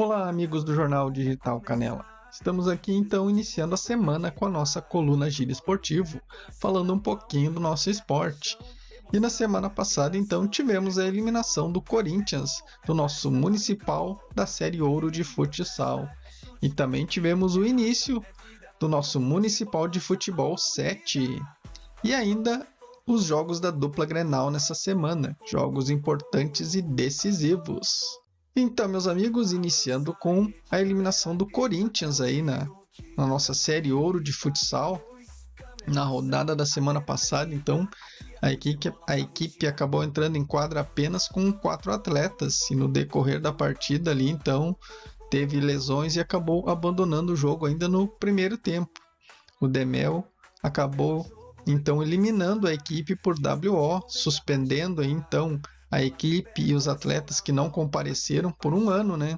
Olá, amigos do Jornal Digital Canela. Estamos aqui então iniciando a semana com a nossa coluna Giro Esportivo, falando um pouquinho do nosso esporte. E na semana passada então tivemos a eliminação do Corinthians, do nosso Municipal da Série Ouro de Futsal. E também tivemos o início do nosso Municipal de Futebol 7. E ainda os jogos da dupla Grenal nessa semana, jogos importantes e decisivos. Então, meus amigos, iniciando com a eliminação do Corinthians aí na nossa série Ouro de Futsal, na rodada da semana passada, então a equipe acabou entrando em quadra apenas com 4 atletas e no decorrer da partida ali, então, teve lesões e acabou abandonando o jogo ainda no primeiro tempo. O Demel acabou então eliminando a equipe por WO, suspendendo aí, então a equipe e os atletas que não compareceram por um ano, né?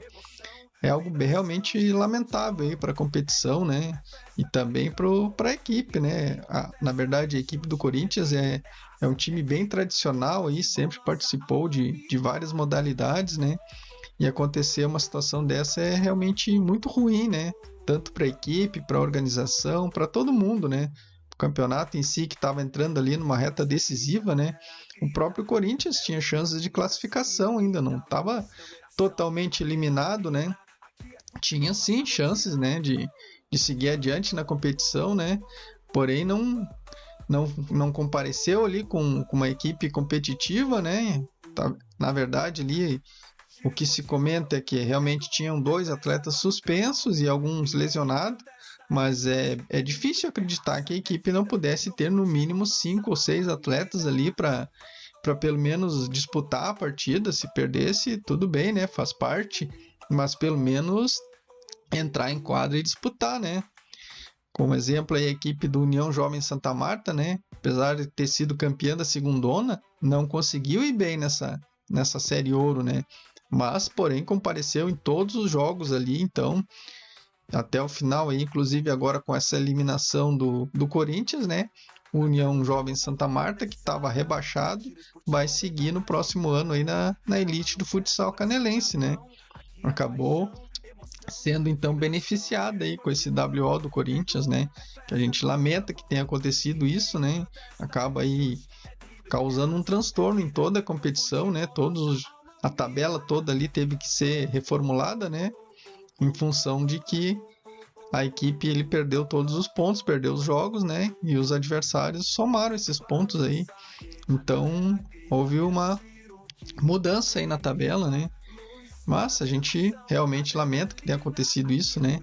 É algo realmente lamentável para a competição, né? E também para a equipe, né? Na verdade, a equipe do Corinthians é um time bem tradicional aí, sempre participou de várias modalidades, né? E acontecer uma situação dessa é realmente muito ruim, né? Tanto para a equipe, para a organização, para todo mundo, né? O campeonato em si que estava entrando ali numa reta decisiva, né? O próprio Corinthians tinha chances de classificação ainda, não estava totalmente eliminado, né? Tinha sim chances, né? De seguir adiante na competição, né? Porém não compareceu ali com uma equipe competitiva, né? Na verdade ali o que se comenta é que realmente tinham 2 atletas suspensos e alguns lesionados, mas é difícil acreditar que a equipe não pudesse ter no mínimo 5 ou 6 atletas ali para pelo menos disputar a partida. Se perdesse, tudo bem, né? Faz parte, mas pelo menos entrar em quadra e disputar, né? Como exemplo, a equipe do União Jovem Santa Marta, né? Apesar de ter sido campeã da segundona, não conseguiu ir bem nessa série ouro, né? Mas, porém, compareceu em todos os jogos ali, então, até o final aí, inclusive agora com essa eliminação do Corinthians, né? O União Jovem Santa Marta, que estava rebaixado, vai seguir no próximo ano aí na elite do futsal canelense, né? Acabou sendo então beneficiada aí com esse WO do Corinthians, né? Que a gente lamenta que tenha acontecido isso, né? Acaba aí causando um transtorno em toda a competição, né? A tabela toda ali teve que ser reformulada, né? Em função de que a equipe ele perdeu todos os pontos, perdeu os jogos, né? E os adversários somaram esses pontos aí. Então houve uma mudança aí na tabela, né? Mas a gente realmente lamenta que tenha acontecido isso, né?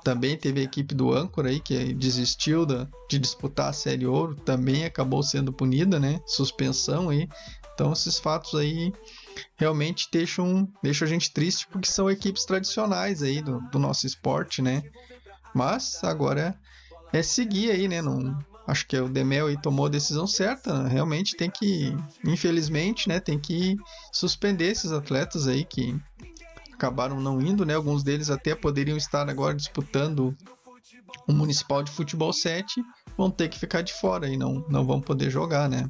Também teve a equipe do Âncora aí que desistiu de disputar a Série Ouro, também acabou sendo punida, né? Suspensão aí. Então esses fatos aí realmente deixam a gente triste porque são equipes tradicionais aí do nosso esporte, né? Mas agora é seguir aí, né? Não, acho que o Demel aí tomou a decisão certa. Realmente tem que, infelizmente, né? Tem que suspender esses atletas aí que acabaram não indo, né? Alguns deles até poderiam estar agora disputando o Municipal de Futebol 7, vão ter que ficar de fora e não vão poder jogar, né?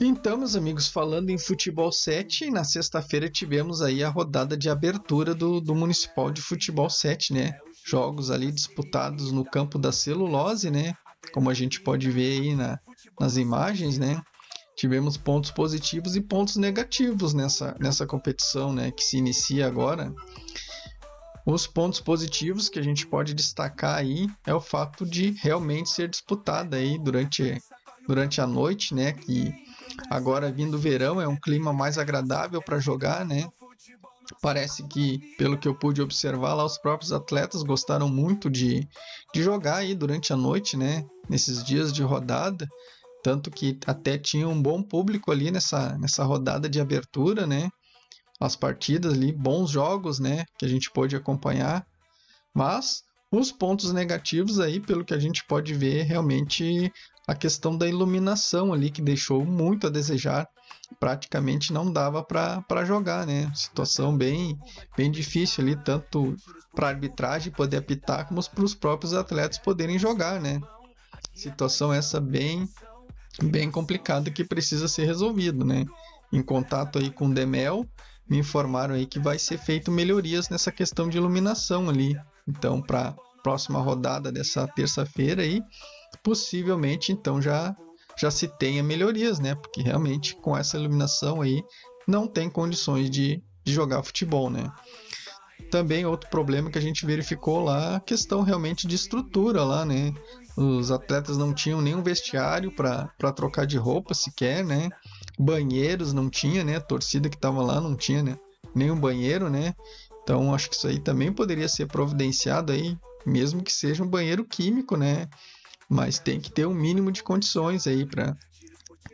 Então, meus amigos, falando em Futebol 7, na sexta-feira tivemos aí a rodada de abertura do Municipal de Futebol 7, né? Jogos ali disputados no campo da Celulose, né? Como a gente pode ver aí nas imagens, né? Tivemos pontos positivos e pontos negativos nessa competição, né? Que se inicia agora. Os pontos positivos que a gente pode destacar aí é o fato de realmente ser disputada aí durante a noite, né? Que agora vindo o verão é um clima mais agradável para jogar, né? Parece que, pelo que eu pude observar lá, os próprios atletas gostaram muito de jogar aí durante a noite, né? Nesses dias de rodada, tanto que até tinha um bom público ali nessa rodada de abertura, né? As partidas ali, bons jogos, né? Que a gente pôde acompanhar. Mas os pontos negativos aí, pelo que a gente pode ver, realmente a questão da iluminação ali, que deixou muito a desejar. Praticamente não dava para jogar, né? Situação bem difícil ali, tanto para a arbitragem poder apitar, como para os próprios atletas poderem jogar, né? Situação essa bem complicada que precisa ser resolvido, né? Em contato aí com o Demel, me informaram aí que vai ser feito melhorias nessa questão de iluminação ali. Então, para próxima rodada dessa terça-feira aí, possivelmente então já se tenha melhorias, né? Porque realmente com essa iluminação aí não tem condições de jogar futebol, né? Também outro problema que a gente verificou lá, a questão realmente de estrutura lá, né? Os atletas não tinham nenhum vestiário para trocar de roupa sequer, né? Banheiros não tinha, né? A torcida que estava lá não tinha, né? Nenhum banheiro, né? Então acho que isso aí também poderia ser providenciado aí, mesmo que seja um banheiro químico, né? Mas tem que ter um mínimo de condições aí para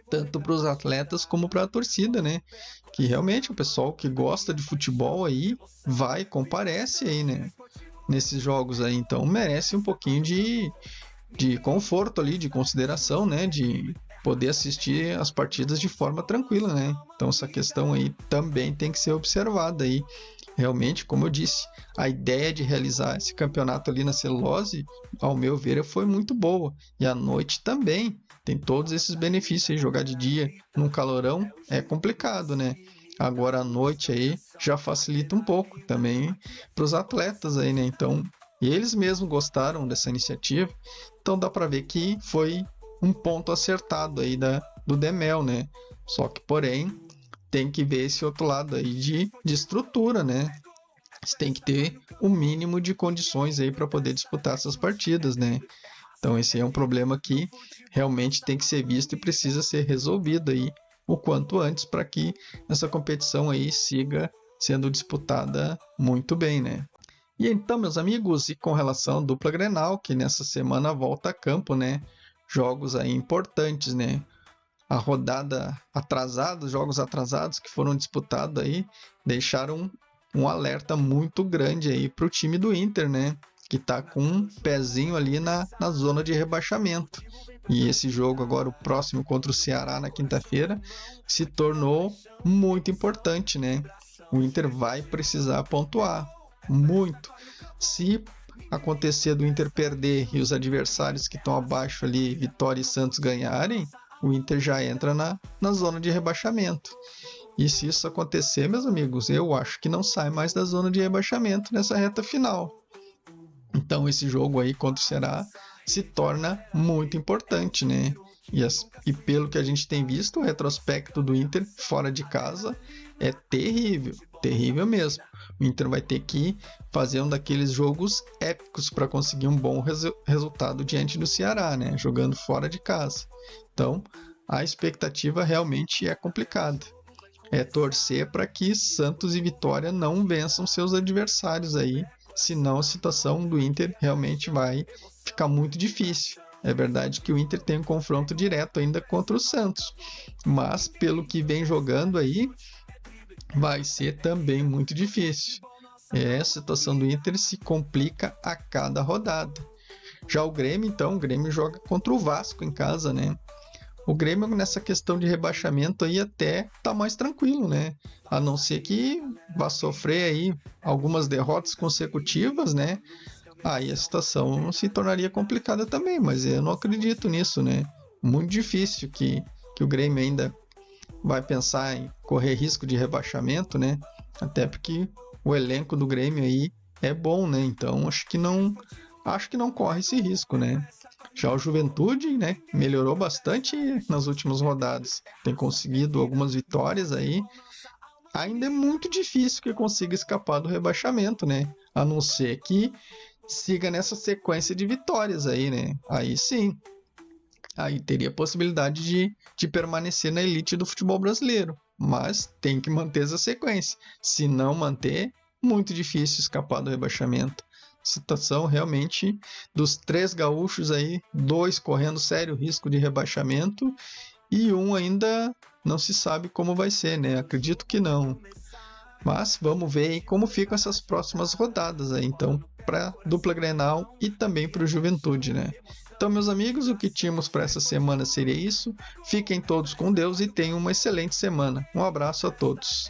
tanto para os atletas como para a torcida, né? Que realmente o pessoal que gosta de futebol aí vai, comparece aí, né? Nesses jogos aí, então merece um pouquinho de conforto ali, de consideração, né? De poder assistir as partidas de forma tranquila, né? Então essa questão aí também tem que ser observada aí. Realmente, como eu disse, a ideia de realizar esse campeonato ali na Celulose, ao meu ver, foi muito boa. E à noite também tem todos esses benefícios aí. Jogar de dia num calorão é complicado, né? Agora à noite aí já facilita um pouco também para os atletas aí, né? Então, eles mesmos gostaram dessa iniciativa. Então dá para ver que foi um ponto acertado aí do Demel, né? Só que, porém, tem que ver esse outro lado aí de estrutura, né? Você tem que ter o mínimo de condições aí para poder disputar essas partidas, né? Então esse é um problema que realmente tem que ser visto e precisa ser resolvido aí o quanto antes para que essa competição aí siga sendo disputada muito bem, né? E então, meus amigos, e com relação à dupla Grenal, que nessa semana volta a campo, né? Jogos aí importantes, né? A rodada atrasada, os jogos atrasados que foram disputados aí, deixaram um alerta muito grande aí para o time do Inter, né? Que está com um pezinho ali na zona de rebaixamento. E esse jogo agora, o próximo contra o Ceará na quinta-feira, se tornou muito importante, né? O Inter vai precisar pontuar muito. Se acontecer do Inter perder e os adversários que estão abaixo ali, Vitória e Santos, ganharem, o Inter já entra na zona de rebaixamento. E se isso acontecer, meus amigos, eu acho que não sai mais da zona de rebaixamento nessa reta final. Então esse jogo aí contra o Ceará se torna muito importante, né? E pelo que a gente tem visto, o retrospecto do Inter fora de casa é terrível, terrível mesmo. O Inter vai ter que fazer um daqueles jogos épicos para conseguir um bom resultado diante do Ceará, né? Jogando fora de casa. Então, a expectativa realmente é complicada. É torcer para que Santos e Vitória não vençam seus adversários aí, senão a situação do Inter realmente vai ficar muito difícil. É verdade que o Inter tem um confronto direto ainda contra o Santos, mas pelo que vem jogando aí, vai ser também muito difícil. A situação do Inter se complica a cada rodada. Já o Grêmio, então, o Grêmio joga contra o Vasco em casa, né? O Grêmio nessa questão de rebaixamento aí até tá mais tranquilo, né? A não ser que vá sofrer aí algumas derrotas consecutivas, né? Aí a situação se tornaria complicada também, mas eu não acredito nisso, né? Muito difícil que o Grêmio ainda vai pensar em correr risco de rebaixamento, né? Até porque o elenco do Grêmio aí é bom, né? Então acho que não corre esse risco, né? Já o Juventude, né, melhorou bastante nas últimas rodadas. Tem conseguido algumas vitórias aí. Ainda é muito difícil que consiga escapar do rebaixamento, né? A não ser que siga nessa sequência de vitórias aí, né? Aí sim. Aí teria a possibilidade de permanecer na elite do futebol brasileiro. Mas tem que manter essa sequência. Se não manter, muito difícil escapar do rebaixamento. Situação realmente dos 3 gaúchos aí, 2 correndo sério risco de rebaixamento e um ainda não se sabe como vai ser, né? Acredito que não. Mas vamos ver aí como ficam essas próximas rodadas aí, então, para dupla Grenal e também para o Juventude, né? Então, meus amigos, o que tínhamos para essa semana seria isso. Fiquem todos com Deus e tenham uma excelente semana. Um abraço a todos.